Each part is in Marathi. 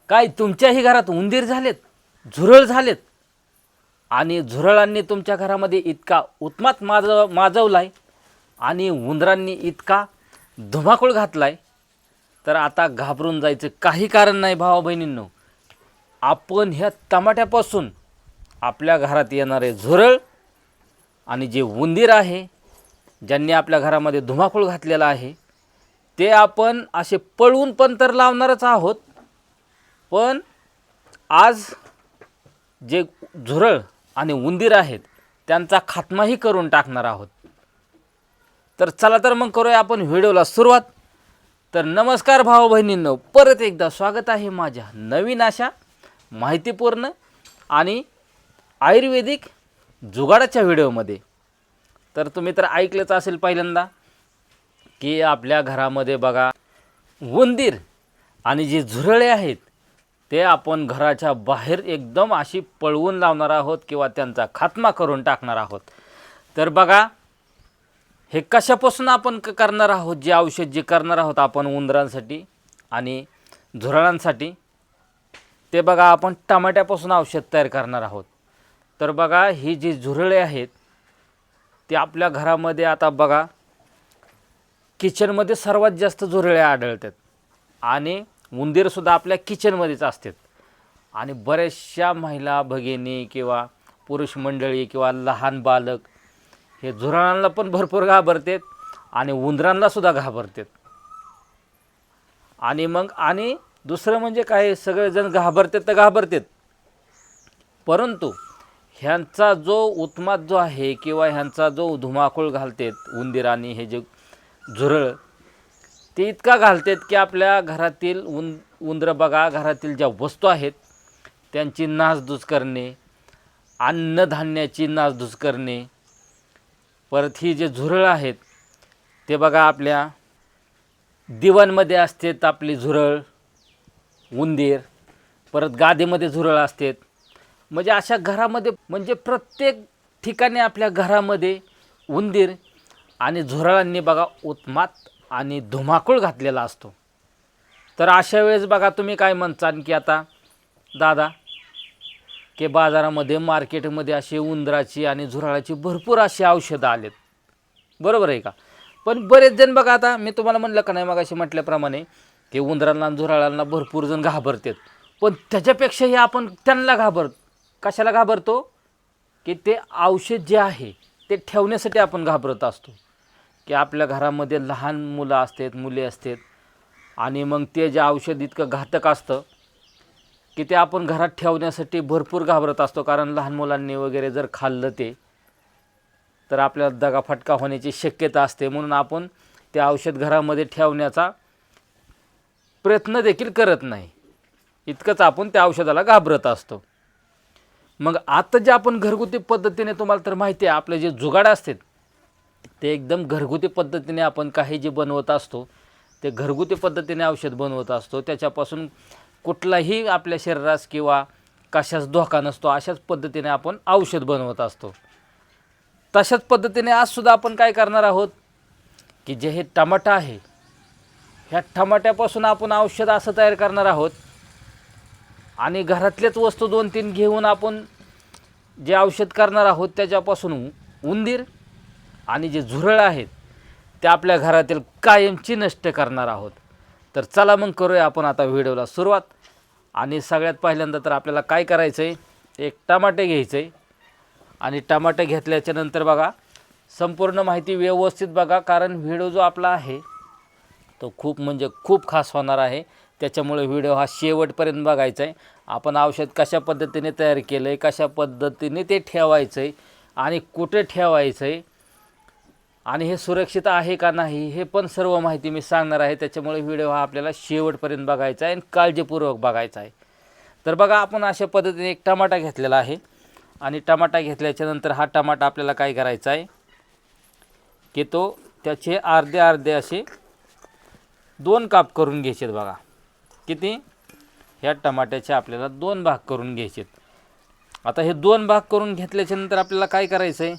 काय तुमच्याही घरात उंदीर झालेत, झुरळ झालेत आणि झुरळांनी तुमच्या घरामध्ये इतका उत्मात माजवलाय आणि उंदरांनी इतका धुमाकूळ घातलाय, तर आता घाबरून जायचं काही कारण नाही भावा बहिणींनो. आपण ह्या टमाट्यापासून आपल्या घरात येणारे झुरळ आणि जे उंदीर आहे, ज्यांनी आपल्या घरामध्ये धुमाकूळ घातलेला आहे, ते आपण असे पळवून पण तर लावणारच आहोत. पण आज जे झुरळ आणि उंदीर आहेत त्यांचा खात्माही करून टाकणार आहोत. तर चला तर मग करूया आपण व्हिडिओला सुरुवात. तर नमस्कार भाऊ बहिणींनो, परत एकदा स्वागत आहे माझ्या नवीन अशा माहितीपूर्ण आणि आयुर्वेदिक जुगाडाच्या व्हिडिओमध्ये. तर तुम्ही तर ऐकलंच असेल पहिल्यांदा की आपल्या घरामध्ये बघा उंदीर आणि जे झुरळे आहेत ते आपण घराच्या बाहेर एकदम अशी पळवून लावणार आहोत किंवा त्यांचा खात्मा करून टाकणार आहोत. तर बघा हे कशापासून आपण करणार आहोत, जे औषध जे करणार आहोत आपण उंदरांसाठी आणि झुरळांसाठी, ते बघा आपण टमाट्यापासून औषध तयार करणार आहोत. तर बघा ही जी झुरळे आहेत ते आपल्या घरामध्ये आता बघा किचनमध्ये सर्वात जास्त झुरळे आढळतात आणि उंदीरसुद्धा आपल्या किचनमध्येच असतात. आणि बऱ्याचशा महिला भगिनी किंवा पुरुष मंडळी किंवा लहान बालक हे झुरळांना पण भरपूर घाबरतात आणि उंदरांनासुद्धा घाबरतात. आणि दुसरं म्हणजे काय, सगळेजण घाबरतात तर घाबरतात, परंतु ह्यांचा जो उत्मात जो आहे किंवा ह्यांचा जो धुमाकूळ घालतात उंदीर आणि हे जे झुरळ, ते इतका घालतात की आपल्या घरातील उंदरं बघा घरातील ज्या वस्तू आहेत त्यांची नासधूस करणे, अन्नधान्याची नासधूस करणे. परत ही जे झुरळ आहेत ते बघा आपल्या दिवाणमध्ये असतात आपली झुरळ उंदीर, परत गादीमध्ये झुरळ असतात. म्हणजे अशा घरामध्ये म्हणजे प्रत्येक ठिकाणी आपल्या घरामध्ये उंदीर आणि झुरळांनी बघा उत्मात आणि धुमाकूळ घातलेला असतो. तर अशा वेळेस बघा तुम्ही काय म्हणताल की आता दादा की बाजारामध्ये मार्केटमध्ये असे उंदराची आणि झुरळाची भरपूर अशी औषधं आलेत, बरोबर आहे का? पण बरेच जण बघा, आता मी तुम्हाला म्हणलं का नाही मग अशी म्हटल्याप्रमाणे की उंदरांना आणि झुरळांना भरपूर जण घाबरतात, पण त्याच्यापेक्षाही आपण त्यांना कशाला घाबरतो की ते औषध जे आहे ते ठेवण्यासाठी आपण घाबरत असतो. की आपल्या घरामध्ये लहान मुलं असतात, मुली असतात आणि मग ते जे औषध इतकं घातक असतं की ते आपण घरात ठेवण्यासाठी भरपूर घाबरत असतो. कारण लहान मुलांनी वगैरे जर खाल्लं ते तर आपल्याला दगाफटका होण्याची शक्यता असते, म्हणून आपण ते औषध घरामध्ये ठेवण्याचा प्रयत्न देखील करत नाही. इतकंच आपण त्या औषधाला घाबरत असतो. मग आता जे आपण घरगुती पद्धतीने, तुम्हाला तर माहिती आहे आपले जे जुगाड असतात ते एकदम घरगुती पद्धतीने आपण काही जे बनवत असतो ते घरगुती पद्धतीने औषध बनवत असतो. त्याच्यापासून कुठलाही आपल्या शरीरास किंवा कशाच धोका नसतो, अशाच पद्धतीने आपण औषध बनवत असतो. तशाच पद्धतीने आजसुद्धा आपण काय करणार आहोत की जे हे टमाटा आहे ह्या टमाट्यापासून आपण औषध असं तयार करणार आहोत आणि घरातलेच वस्तू 2-3 घेऊन आपण जे औषध करणार आहोत त्याच्यापासून उंदीर आणि जे झुरळ आहेत ते आपल्या घरातील कायमची नष्ट करणार आहोत. तर चला मग करूया आपण आता व्हिडिओला सुरुवात. आणि सगळ्यात पहिल्यांदा तर आपल्याला काय करायचं आहे, एक टमाटे घ्यायचं आहे आणि टमाटे घेतल्याच्या नंतर बघा संपूर्ण माहिती व्यवस्थित बघा, कारण व्हिडिओ जो आपला आहे तो खूप म्हणजे खूप खास होणार आहे. त्याच्यामुळे व्हिडिओ हा शेवटपर्यंत बघायचा आहे. आपण औषध कशा पद्धतीने तयार केलं आहे, कशा पद्धतीने ते ठेवायचं आहे आणि कुठे ठेवायचं आहे आणि हे सुरक्षित आहे का नाही हे पण सर्व माहिती मी सांगणार आहे. त्याच्यामुळे व्हिडिओ हा आपल्याला शेवटपर्यंत बघायचा आहे आणि काळजीपूर्वक बघायचा आहे. तर बघा आपण अशा पद्धतीने एक टमाटा घेतलेला आहे आणि टमाटा घेतल्याच्यानंतर हा टमाटा आपल्याला काय करायचा आहे की तो त्याचे अर्धे अर्धे असे 2 काप करून घ्यायचे. बघा किती, ह्या टमाट्याचे आपल्याला 2 भाग करून घ्यायचे. आता हे 2 भाग करून घेतल्याच्यानंतर आपल्याला काय करायचं आहे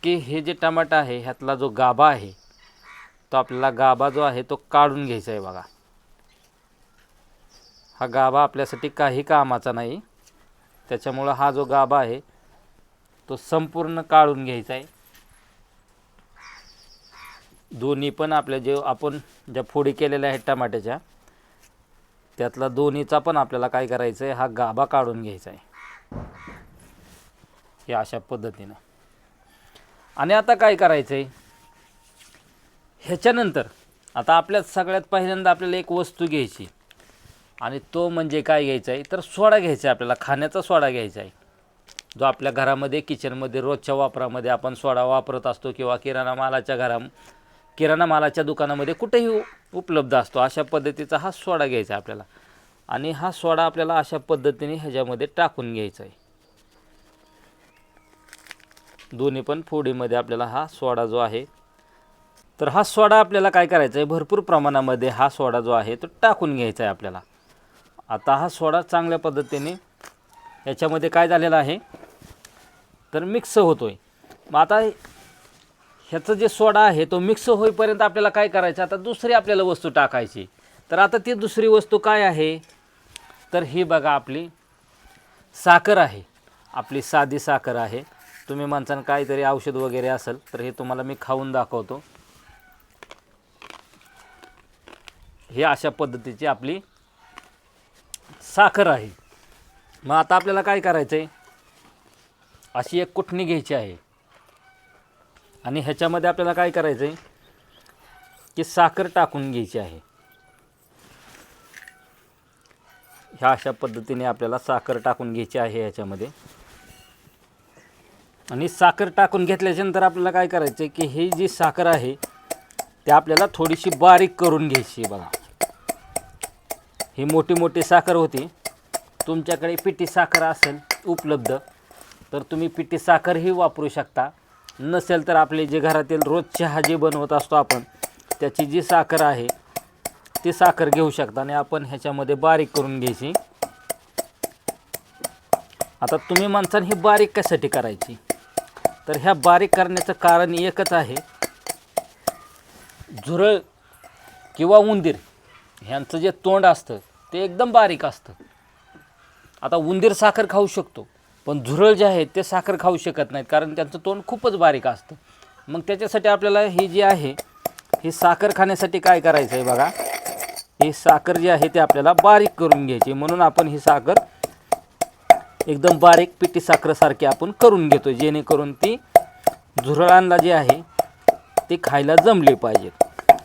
की हे जे टमाटा आहे ह्यातला जो गाभा आहे तो आपल्याला गाभा जो आहे तो काढून घ्यायचा आहे. बघा हा गाभा आपल्यासाठी काही कामाचा नाही, त्याच्यामुळं हा जो गाभा आहे तो संपूर्ण काढून घ्यायचा आहे. दोन्ही पण आपल्या जे आपण ज्या फोडी केलेल्या आहेत टमाट्याच्या, त्यातला दोन्हीचा पण आपल्याला काय करायचं आहे, हा गाभा काढून घ्यायचा आहे हे अशा पद्धतीनं. आणि आता काय करायचं आहे, ह्याच्यानंतर आता आपल्यात सगळ्यात पहिल्यांदा आपल्याला एक वस्तू घ्यायची, आणि तो म्हणजे काय घ्यायचा आहे, तर सोडा घ्यायचा आहे. आपल्याला खाण्याचा सोडा घ्यायचा आहे, जो आपल्या घरामध्ये किचनमध्ये रोजच्या वापरामध्ये आपण सोडा वापरत असतो, किंवा किराणा मालाच्या दुकानामध्ये कुठेही उपलब्ध असतो. अशा पद्धतीचा हा सोडा घ्यायचा आहे आपल्याला. आणि हा सोडा आपल्याला अशा पद्धतीने ह्याच्यामध्ये टाकून घ्यायचा आहे. दोन्ही पण फोडीमध्ये आपल्याला हा सोडा जो आहे, तर हा सोडा आपल्याला काय करायचा आहे, भरपूर प्रमाणामध्ये हा सोडा जो आहे तो टाकून घ्यायचा आहे आपल्याला. आता हा सोडा चांगल्या पद्धतीने याच्यामध्ये काय झालेला आहे, तर मिक्स होतो आहे. मग आता ह्याचं जे सोडा आहे तो मिक्स होईपर्यंत आपल्याला काय करायचं, आता दुसरी आपल्याला वस्तू टाकायची. तर आता ती दुसरी वस्तू काय आहे, तर ही बघा आपली साखर आहे, आपली साधी साखर आहे. तुम्ही म्हणसान काहीतरी औषध वगैरे असेल, तर हे तुम्हाला मी खाऊन दाखवतो. हे अशा पद्धतीची आपली साखर आहे. मग आता आपल्याला काय करायचं आहे, अशी एक कुटणी घ्यायची आहे, आणि ह्याच्यामध्ये आपल्याला काय करायचं आहे की साखर टाकून घ्यायची आहे. ह्या अशा पद्धतीने आपल्याला साखर टाकून घ्यायची आहे ह्याच्यामध्ये. आणि साखर टाकून घेतल्याच्यानंतर आपल्याला काय करायचं आहे की ही जी साखर आहे ती आपल्याला थोडीशी बारीक करून घ्यायची. बघा, ही मोठी मोठी साखर होती. तुमच्याकडे पिठी साखर असेल उपलब्ध तर तुम्ही पिठी साखरही वापरू शकता. नसेल तर आपले जे घरातील रोज चहा जे बनवत असतो आपण, त्याची जी साखर आहे ती साखर घेऊ शकता, आणि आपण ह्याच्यामध्ये बारीक करून घ्यायची. आता तुम्ही म्हणसान ही बारीक कशासाठी करायची, तर ह्या बारीक करण्याचं कारण एकच आहे, झुरळ किंवा उंदीर ह्यांचं जे तोंड असतं ते एकदम बारीक असतं. आता उंदीर साखर खाऊ शकतो, पण झुरळ जे आहेत ते साखर खाऊ शकत नाहीत, कारण त्यांचं तोंड खूपच बारीक असतं. मग त्याच्यासाठी आपल्याला ही जी आहे ही साखर खाण्यासाठी काय करायचं आहे, बघा, ही साखर जी आहे ती आपल्याला बारीक करून घ्यायची. म्हणून आपण ही साखर एकदम बारीक पिठी साखरेसारखी आपण करून घेतो, जेणेकरून ती झुरळांना जी आहे ती खायला जमली पाहिजेत.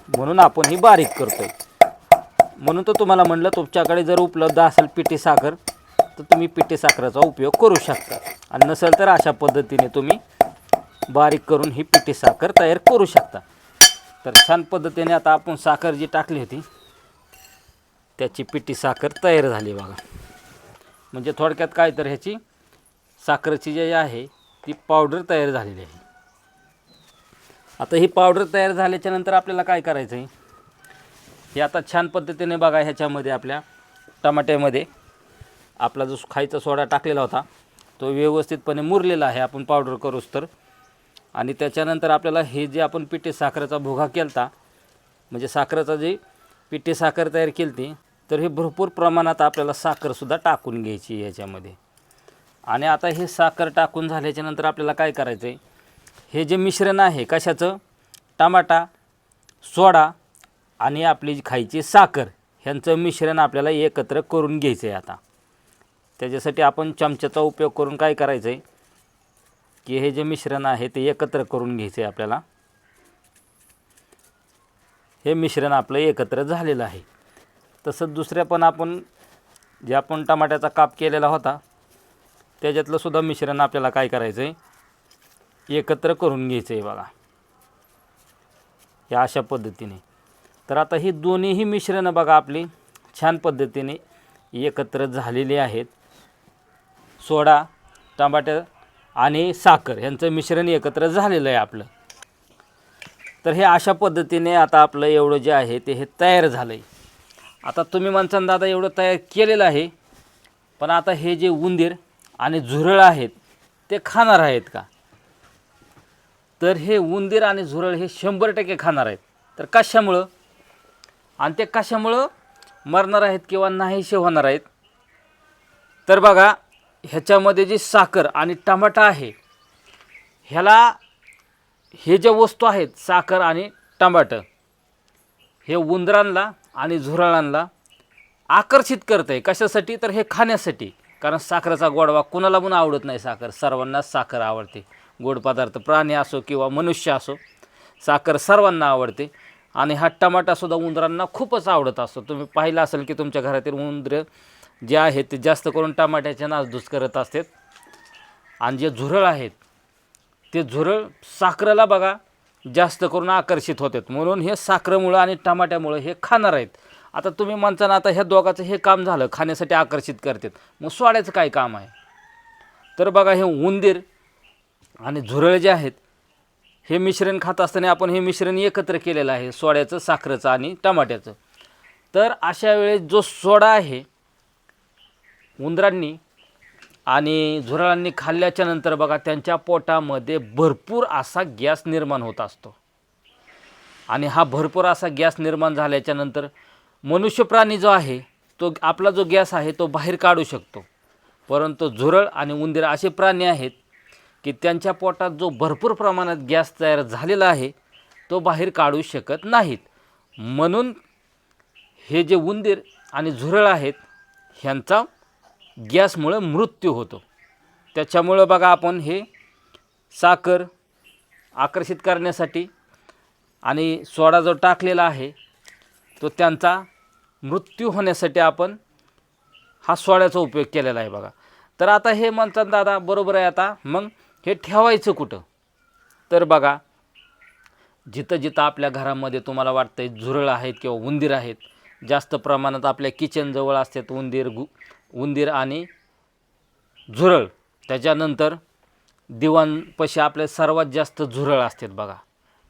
म्हणून आपण ही बारीक करतोय. म्हणून तो तुम्हाला म्हणलं, तुमच्याकडे जर उपलब्ध असेल पिठी साखर तर तुम्ही पिठी साखरेचा उपयोग करू शकता, आणि नसेल तर अशा पद्धतीने तुम्ही बारीक करून ही पिठी साखर तयार करू शकता. तर छान पद्धतीने आता आपण साखर जी टाकली होती त्याची पिठी साखर तयार झाली बघा. म्हणजे थोडक्यात काय, तर ह्याची साखरेची जी आहे ती पावडर तयार झालेली आहे. आता ही पावडर तयार झाल्याच्यानंतर आपल्याला काय करायचं आहे, हे आता छान पद्धतीने बघा, ह्याच्यामध्ये आपल्या टमाट्यामध्ये आपला जो खायचा सोडा टाकलेला होता तो व्यवस्थितपणे मुरलेला आहे आपण पावडर करूच तर. आणि त्याच्यानंतर आपल्याला हे जे आपण पिठी साखरेचा भुगा केलता, म्हणजे साखरेचा जी पिठी साखर तयार केली, तर हे भरपूर प्रमाणात आपल्याला साखरसुद्धा टाकून घ्यायची ह्याच्यामध्ये. आणि आता हे साखर टाकून झाल्याच्यानंतर आपल्याला काय करायचं आहे, हे जे मिश्रण आहे कशाचं, टमाटा, सोडा आणि आपली खायची साखर, ह्यांचं मिश्रण आपल्याला एकत्र करून घ्यायचं आहे. आता त्याच्यासाठी आपण चमच्याचा उपयोग करून काय करायचं आहे की हे जे मिश्रण आहे ते एकत्र करून घ्यायचं आहे आपल्याला. हे मिश्रण आपलं एकत्र झालेलं आहे. तसंच दुसऱ्या पण आपण जे आपण टमाट्याचा काप केलेला होता त्याच्यातलं सुद्धा मिश्रण आपल्याला काय करायचं आहे, एकत्र करून घ्यायचं आहे बघा, या अशा पद्धतीने. तर आता ही दोन्हीही मिश्रणं बघा आपली छान पद्धतीने एकत्र झालेली आहेत. सोडा, टमाटर आणि साखर यांचं मिश्रण एकत्र झालेलं आहे आपलं. तर हे अशा पद्धतीने आता आपलं एवढं जे आहे ते हे तयार झालं आहे. आता तुम्ही म्हणसान दादा एवढं तयार केलेलं आहे, पण आता हे जे उंदीर आणि झुरळ आहेत ते खाणार आहेत का, तर हे उंदीर आणि झुरळ हे 100% खाणार आहेत. तर कशामुळं, आणि ते कशामुळं, मरणार आहेत किंवा नाहीसे होणार आहेत. तर बघा ह्याच्यामध्ये जी साखर आणि टमाटा आहे, ह्याला हे ज्या वस्तू आहेत साखर आणि टमाटर, हे उंदरांना आणि झुरळांना आकर्षित करतं आहे. कशासाठी? तर हे खाण्यासाठी. कारण साखरेचा गोडवा कुणाला पण आवडत नाही. साखर सर्वांनाच साखर आवडते. गोड पदार्थ प्राणी असो किंवा मनुष्य असो, साखर सर्वांना आवडते. आणि हा टमाटासुद्धा उंदरांना खूपच आवडत असतो. तुम्ही पाहिलं असेल की तुमच्या घरातील उंदरं जे आहेत ते जास्त करून टमाट्याच्या नासधूस करत असतात. आणि जे झुरळ आहेत ते झुरळ साखरेला बघा जास्त करून आकर्षित होतात. म्हणून हे साखरेमुळं आणि टमाट्यामुळं हे खाणार आहेत. आता तुम्ही म्हणता ना, आता ह्या दोघाचं हे काम झालं, खाण्यासाठी आकर्षित करतात, मग सोडायचं काय काम आहे? तर बघा हे उंदीर आणि झुरळ जे आहेत हे मिश्रण खात असताना आपण हे मिश्रण एकत्र केलेलं आहे, सोड्याचं, साखरेचं आणि टमाट्याचं. तर अशा वेळेस जो सोडा आहे उंदरांनी आणि झुरळांनी खाल्ल्याच्या नंतर बघा त्यांच्या पोटामध्ये भरपूर असा गॅस निर्माण होत असतो. आणि हा भरपूर असा गॅस निर्माण झाल्याच्या नंतर मनुष्य प्राणी जो आहे तो आपला जो गॅस आहे तो बाहेर काढू शकतो. परंतु झुरळ आणि उंदीर असे प्राणी आहेत की त्यांच्या पोटात जो भरपूर प्रमाणात गॅस तयार झालेला आहे तो बाहेर काढू शकत नाहीत. म्हणून हे जे उंदीर आणि झुरळ आहेत ह्यांचा गॅसमुळे मृत्यू होतो. त्याच्यामुळं बघा आपण हे साखर आकर्षित करण्यासाठी आणि सोडा जो टाकलेला आहे तो त्यांचा मृत्यू होण्यासाठी आपण हा सोड्याचा उपयोग केलेला आहे बघा. तर आता हे म्हणतात दादा बरोबर आहे, आता मग हे ठेवायचं कुठं? तर बघा जिथं जिथं आपल्या घरामध्ये तुम्हाला वाटतं आहे झुरळ आहेत किंवा उंदीर आहेत, जास्त प्रमाणात आपल्या किचनजवळ असतात उंदीर आणि झुरळ. त्याच्यानंतर दिवाणपाशी आपल्या सर्वात जास्त झुरळ असतात बघा,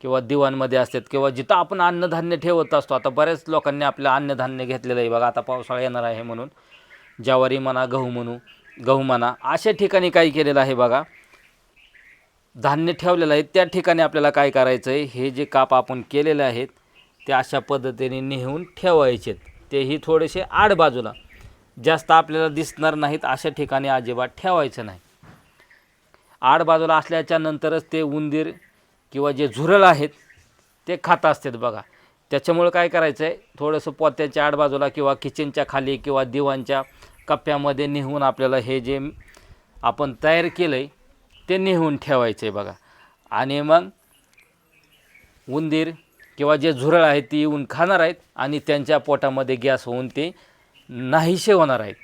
किंवा दिवाणमध्ये असतात, किंवा जिथं आपण अन्नधान्य ठेवत असतो. आता बऱ्याच लोकांनी आपलं अन्नधान्य घेतलेलं आहे बघा, आता पावसाळा येणार आहे म्हणून ज्वारी म्हणा, गहू म्हणा, अशा ठिकाणी काय केलेलं आहे बघा, धान्य ठेवलेलं आहे. त्या ठिकाणी आपल्याला काय करायचं आहे, हे जे काप आपण केलेले आहेत ते अशा पद्धतीने नेऊन ठेवायचेत. तेही थोडेसे आड बाजूला, जास्त आपल्याला दिसणार नाहीत अशा ठिकाणी अजिबात ठेवायचं नाही. आड बाजूला असल्याच्या नंतरच ते उंदीर किंवा जे झुरळ आहेत ते खात असतात बघा. त्याच्यामुळं काय करायचं आहे, थोडंसं पोत्याच्या आड बाजूला किंवा किचनच्या खाली किंवा दिवाणच्या कप्प्यामध्ये नेऊन आपल्याला हे जे आपण तयार केलं आहे ते नेऊन ठेवायचं आहे बघा. आणि मग उंदीर किंवा जे झुरळ आहेत ती येऊन खाणार आहेत आणि त्यांच्या पोटामध्ये गॅस होऊन ते नाहीसे होणार आहेत.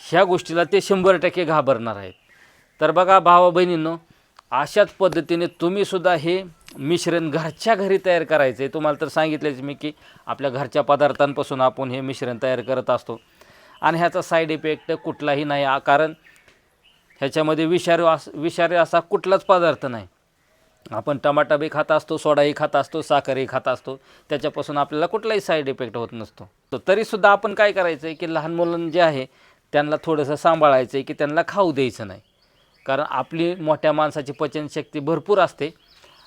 ह्या गोष्टीला ते 100% घाबरणार आहेत. तर बघा भावा बहिणींनो, अशाच पद्धतीने तुम्हीसुद्धा हे मिश्रण घरच्या घरी तयार करायचं आहे. तुम्हाला तर सांगितलेच मी की आपल्या घरच्या पदार्थांपासून आपण हे मिश्रण तयार करत असतो आणि ह्याचा साईड इफेक्ट कुठलाही नाही. कारण ह्याच्यामध्ये विषारी असा कुठलाच पदार्थ नाही. आपण टमाटा बी खात असतो, सोडाही खात असतो, साखरही खात असतो, त्याच्यापासून आपल्याला कुठलाही साईड इफेक्ट होत नसतो. तरीसुद्धा आपण काय करायचं आहे की लहान मुलं जे आहे त्यांना थोडंसं सांभाळायचं आहे की त्यांना खाऊ द्यायचं नाही. कारण आपली मोठ्या माणसाची पचनशक्ती भरपूर असते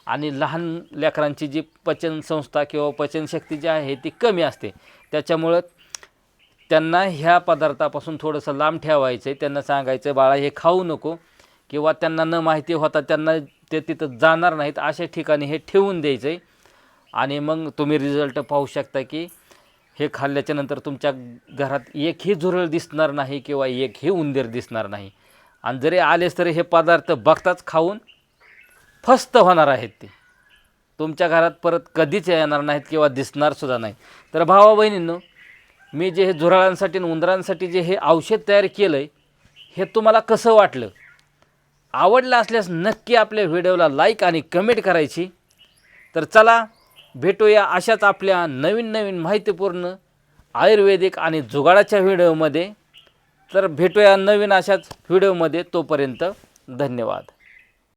आणि लहान लेकरांची जी पचनसंस्था किंवा पचनशक्ती जी आहे ती कमी असते. त्याच्यामुळं त्यांना ह्या पदार्थापासून थोडंसं लांब ठेवायचं आहे. त्यांना सांगायचं बाळा हे खाऊ नको, किंवा त्यांना न माहिती होता त्यांना ते तिथं जाणार नाहीत अशा ठिकाणी हे ठेवून द्यायचं आहे. आणि मग तुम्ही रिझल्ट पाहू शकता की हे खाल्ल्याच्या नंतर तुमच्या घरात एकही झुरळ दिसणार नाही किंवा एकही उंदीर दिसणार नाही. आणि जरी आलेच तरी हे पदार्थ बघताच खाऊन फस्त होणार आहेत. ते तुमच्या घरात परत कधीच येणार नाहीत किंवा दिसणारसुद्धा नाही. तर भावा बहिणींनो, मी जे हे झुरळांसाठी आणि उंदरांसाठी जे हे औषध तयार केलं आहे हे तुम्हाला कसं वाटलं? आवडलं असल्यास नक्की आपल्या व्हिडिओला लाईक आणि कमेंट करायची. तर चला भेटूया अशाच आपल्या नवीन नवीन माहितीपूर्ण आयुर्वेदिक आणि जुगाडाच्या व्हिडिओमध्ये. तर भेटूया नवीन अशाच व्हिडिओमध्ये. तोपर्यंत धन्यवाद.